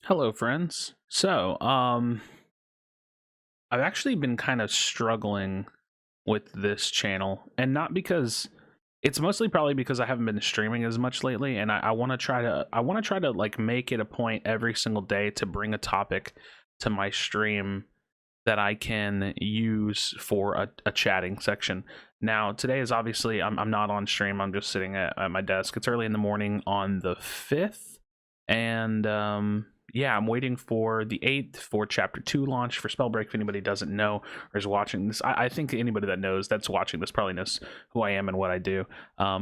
Hello, friends. I've actually been kind of struggling with this channel, and not because it's mostly probably because I haven't been streaming as much lately, and I want to try to like make it a point every single day to bring a topic to my stream that I can use for a chatting section. Now, today is obviously I'm not on stream. I'm just sitting at my desk. It's early in the morning on the 5th, and yeah, I'm waiting for the 8th for Chapter 2 launch for Spellbreak. If anybody doesn't know or is watching this, I think anybody that knows that's watching this probably knows who I am and what I do.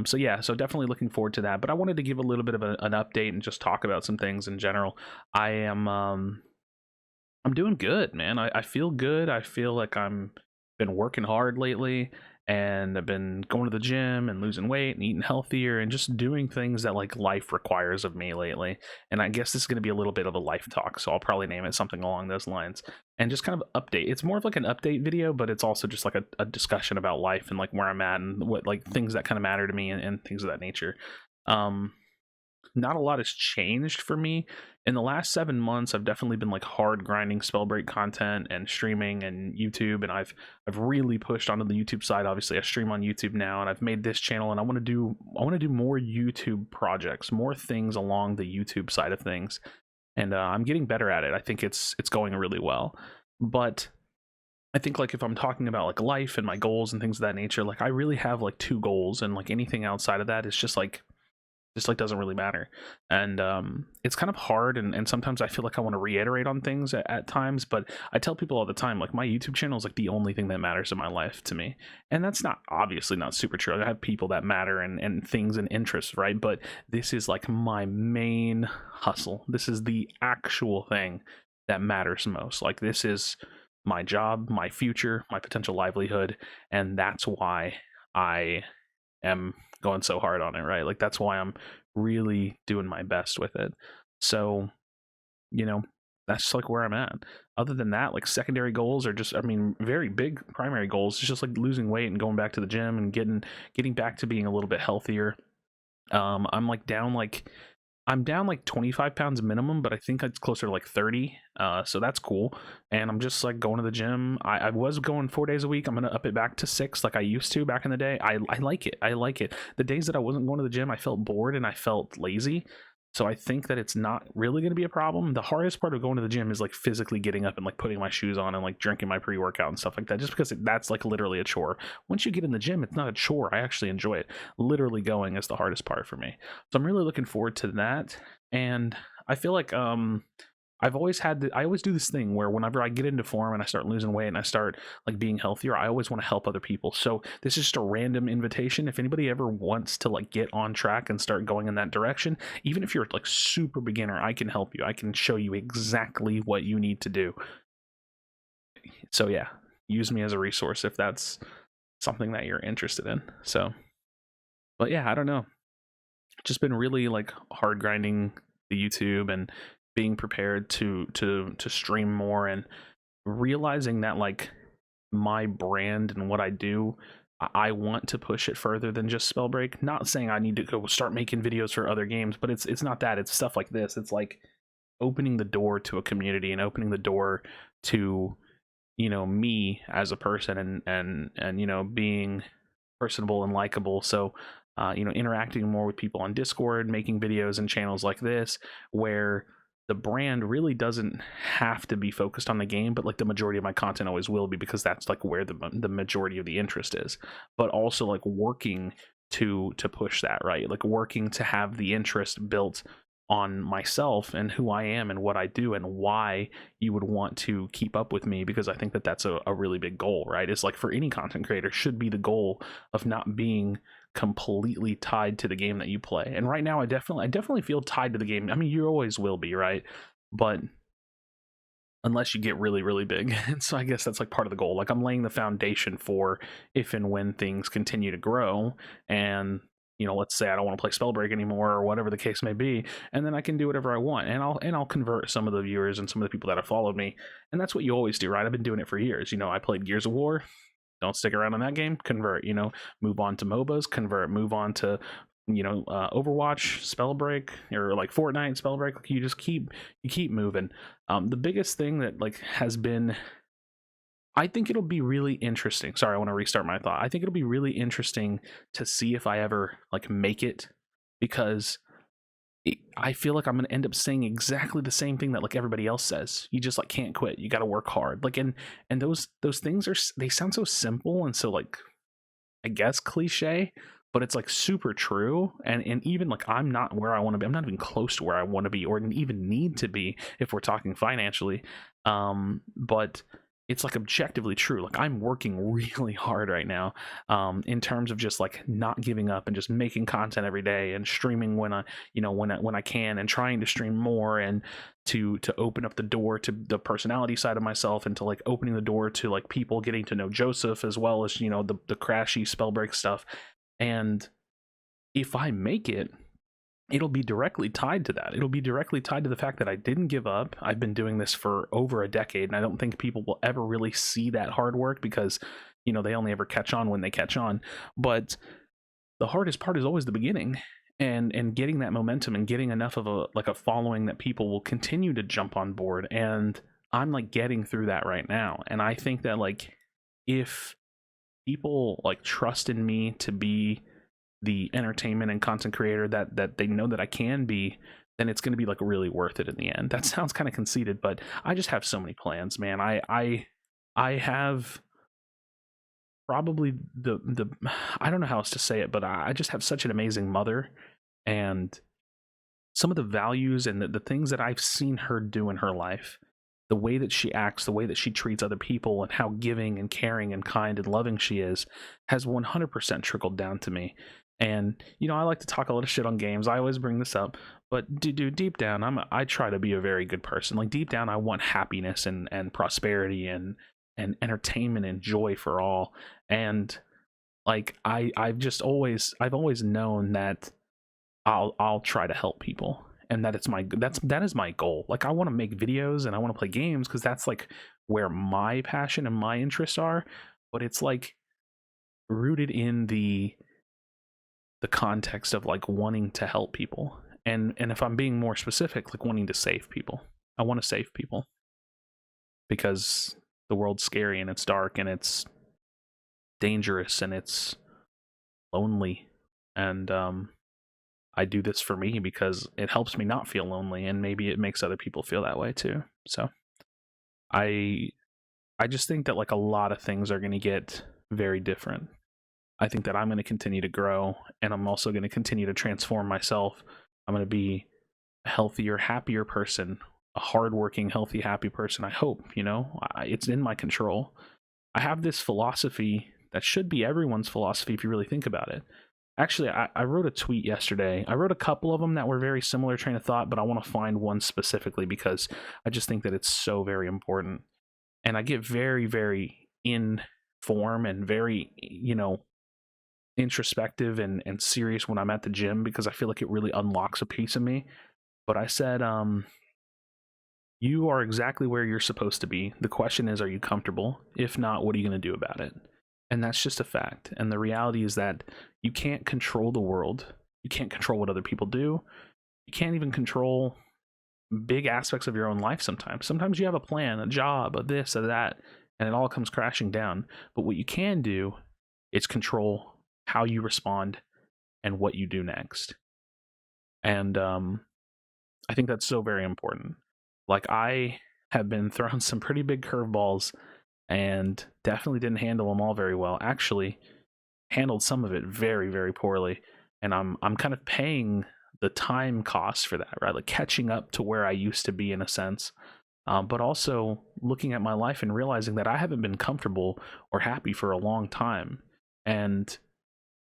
So yeah, so definitely looking forward to that. But I wanted to give a little bit of an update and just talk about some things in general. I'm doing good, man. I feel good. I feel like I'm been working hard lately, and I've been going to the gym and losing weight and eating healthier and just doing things that like life requires of me lately. And I guess this is going to be a little bit of a life talk, so I'll probably name it something along those lines and just kind of update. It's more of like an update video, but it's also just like a discussion about life and like where I'm at and what like things that kind of matter to me and things of that nature. Um, Not a lot has changed for me in the last 7 months. I've definitely been like hard grinding Spellbreak content and streaming and YouTube, and I've really pushed onto the YouTube side. Obviously I stream on YouTube now, and I've made this channel, and I want to do more YouTube projects, more things along the YouTube side of things, and I'm getting better at it. I think it's going really well. But I think like if I'm talking about like life and my goals and things of that nature, like I really have like two goals, and like anything outside of that is just like doesn't really matter. And it's kind of hard, and sometimes I feel like I want to reiterate on things at times, but I tell people all the time, like, my YouTube channel is like the only thing that matters in my life to me. And that's not obviously not super true. I have people that matter and things and interests, right? But this is like my main hustle. This is the actual thing that matters most. Like, this is my job, my future, my potential livelihood, and that's why I am going so hard on it, right? Like, that's why I'm really doing my best with it. So, you know, that's like where I'm at. Other than that, like, secondary goals are just, I mean, very big primary goals. It's just like losing weight and going back to the gym and getting back to being a little bit healthier. I'm like down like I'm down like 25 pounds minimum, but I think it's closer to like 30. So that's cool. And I'm just like going to the gym. I was going 4 days a week. I'm going to up it back to 6 like I used to back in the day. I like it. I like it. The days that I wasn't going to the gym, I felt bored and I felt lazy. So I think that it's not really going to be a problem. The hardest part of going to the gym is like physically getting up and like putting my shoes on and like drinking my pre-workout and stuff like that, just because that's like literally a chore. Once you get in the gym, it's not a chore. I actually enjoy it. Literally going is the hardest part for me. So I'm really looking forward to that. And I feel like I always do this thing where whenever I get into form and I start losing weight and I start like being healthier, I always want to help other people. So this is just a random invitation. If anybody ever wants to like get on track and start going in that direction, even if you're like super beginner, I can help you. I can show you exactly what you need to do. So yeah, use me as a resource if that's something that you're interested in. So, but yeah, I don't know. Just been really like hard grinding the YouTube and being prepared to stream more, and realizing that like my brand and what I do, I want to push it further than just Spellbreak. Not saying I need to go start making videos for other games, but it's not that. It's stuff like this. It's like opening the door to a community and opening the door to, you know, me as a person, and you know, being personable and likable. So you know, interacting more with people on Discord, making videos and channels like this where the brand really doesn't have to be focused on the game, but like the majority of my content always will be, because that's like where the majority of the interest is. But also like working to push that, right? Like working to have the interest built on myself and who I am and what I do and why you would want to keep up with me, because I think that that's a really big goal, right? It's like for any content creator should be the goal of not being completely tied to the game that you play. And right now I definitely feel tied to the game. I mean, you always will be, right? But unless you get really really big. And so I guess that's like part of the goal. Like, I'm laying the foundation for if and when things continue to grow, and you know, let's say I don't want to play Spellbreak anymore or whatever the case may be, and then I can do whatever I want, and I'll convert some of the viewers and some of the people that have followed me. And that's what you always do, right? I've been doing it for years. You know, I played Gears of War, don't stick around on that game, convert, you know, move on to MOBAs, convert, move on to Overwatch spell break, or like Fortnite spell break. Like, you keep moving. The biggest thing that like has been, I think it'll be really interesting. Sorry, I want to restart my thought. I think it'll be really interesting to see if I ever like make it, because I feel like I'm going to end up saying exactly the same thing that like everybody else says. You just like can't quit. You got to work hard. Like, and those things are, they sound so simple and so like, I guess, cliche, but it's like super true. And even like, I'm not where I want to be. I'm not even close to where I want to be or even need to be if we're talking financially. But it's like objectively true. Like, I'm working really hard right now, in terms of just like not giving up and just making content every day and streaming when I can, and trying to stream more, and to open up the door to the personality side of myself, and to like opening the door to like people getting to know Joseph, as well as the Krashy spellbreak stuff. And if I make it, it'll be directly tied to that. It'll be directly tied to the fact that I didn't give up. I've been doing this for over a decade, and I don't think people will ever really see that hard work, because they only ever catch on when they catch on. But the hardest part is always the beginning, and getting that momentum, and getting enough of a following that people will continue to jump on board. And I'm like getting through that right now. And I think that like, if people like trust in me to be the entertainment and content creator that they know that I can be, then it's going to be like really worth it in the end. That sounds kind of conceited, but I just have so many plans, man. I have probably the I don't know how else to say it, but I just have such an amazing mother, and some of the values and the things that I've seen her do in her life, the way that she acts, the way that she treats other people, and how giving and caring and kind and loving she is, has 100% trickled down to me. And I like to talk a lot of shit on games. I always bring this up, but dude, deep down, I try to be a very good person. Like, deep down, I want happiness and prosperity and entertainment and joy for all. And like, I've always known that I'll try to help people, and that that is my goal. Like, I want to make videos and I want to play games, because that's like where my passion and my interests are. But it's like rooted in the context of like wanting to help people, and if I'm being more specific, like wanting to save people. I want to save people, because the world's scary, and it's dark, and it's dangerous, and it's lonely. And I do this for me because it helps me not feel lonely, and maybe it makes other people feel that way too. So I I just think that like a lot of things are going to get very different. I think that I'm going to continue to grow, and I'm also going to continue to transform myself. I'm going to be a healthier, happier person, a hardworking, healthy, happy person. I hope, it's in my control. I have this philosophy that should be everyone's philosophy if you really think about it. Actually, I wrote a tweet yesterday. I wrote a couple of them that were very similar train of thought, but I want to find one specifically because I just think that it's so very important. And I get very, very in form and very, introspective and serious when I'm at the gym, because I feel like it really unlocks a piece of me. But I said, you are exactly where you're supposed to be. The question is, are you comfortable? If not, what are you going to do about it? And that's just a fact. And the reality is that you can't control the world. You can't control what other people do. You can't even control big aspects of your own life sometimes. Sometimes you have a plan, a job, a this, a that, and it all comes crashing down. But what you can do is control how you respond and what you do next. And I think that's so very important. Like, I have been thrown some pretty big curveballs and definitely didn't handle them all very well. Actually, handled some of it very, very poorly. And I'm kind of paying the time cost for that, right? Like, catching up to where I used to be in a sense. But also looking at my life and realizing that I haven't been comfortable or happy for a long time. And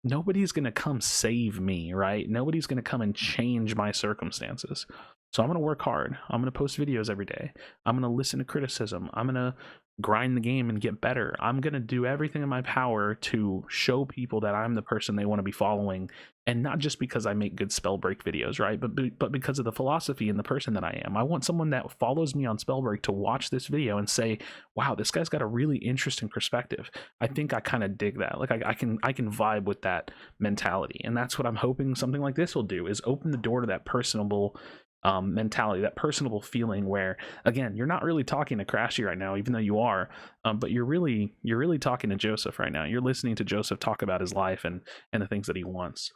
nobody's going to come save me, right? Nobody's going to come and change my circumstances. So I'm going to work hard. I'm going to post videos every day. I'm going to listen to criticism. I'm going to grind the game and get better. I'm going to do everything in my power to show people that I'm the person they want to be following, and not just because I make good spell break videos, right? But because of the philosophy and the person that I am. I want someone that follows me on Spellbreak to watch this video and say, wow, this guy's got a really interesting perspective. I think I kind of dig that. Like I can vibe with that mentality. And that's what I'm hoping something like this will do, is open the door to that personable mentality, that personable feeling where, again, you're not really talking to Krashy right now, even though you are, but you're really talking to Joseph right now. You're listening to Joseph talk about his life and the things that he wants.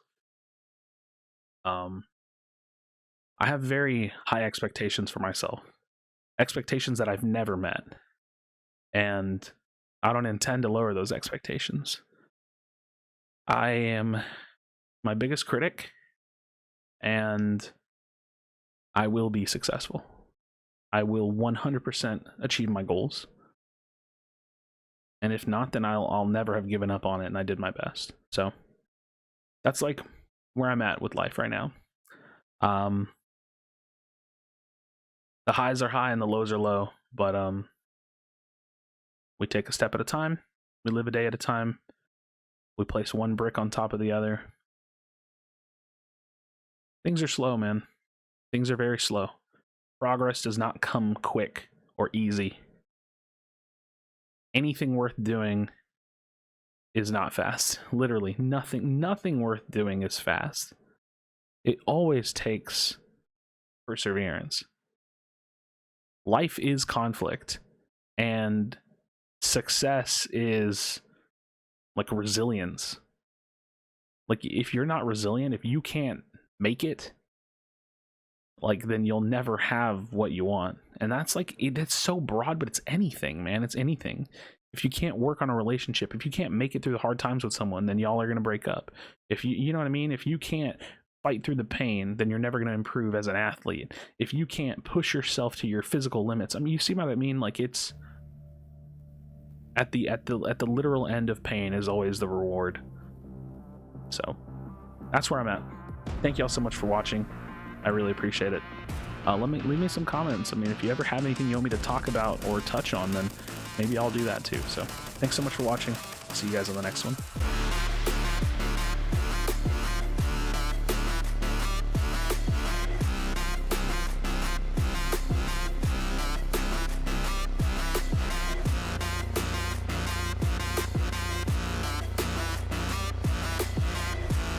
I have very high expectations for myself, expectations that I've never met, and I don't intend to lower those expectations. I am my biggest critic, and I will be successful. I will 100% achieve my goals. And if not, then I'll never have given up on it, and I did my best. So that's like where I'm at with life right now. The highs are high and the lows are low, but we take a step at a time. We live a day at a time. We place one brick on top of the other. Things are slow, man. Things are very slow. Progress does not come quick or easy. Anything worth doing is not fast. Literally, nothing worth doing is fast. It always takes perseverance. Life is conflict, and success is like resilience. Like if you're not resilient, if you can't make it, like then you'll never have what you want. And that's like, it's so broad, but it's anything, man. It's anything. If you can't work on a relationship, if you can't make it through the hard times with someone, then y'all are going to break up. If you know what I mean? If you can't fight through the pain, then you're never going to improve as an athlete. If you can't push yourself to your physical limits, I mean, you see what I mean? Like it's at the literal end of pain is always the reward. So that's where I'm at. Thank y'all so much for watching. I really appreciate it. Leave me some comments. I mean, if you ever have anything you want me to talk about or touch on, then maybe I'll do that too. So thanks so much for watching. See you guys on the next one.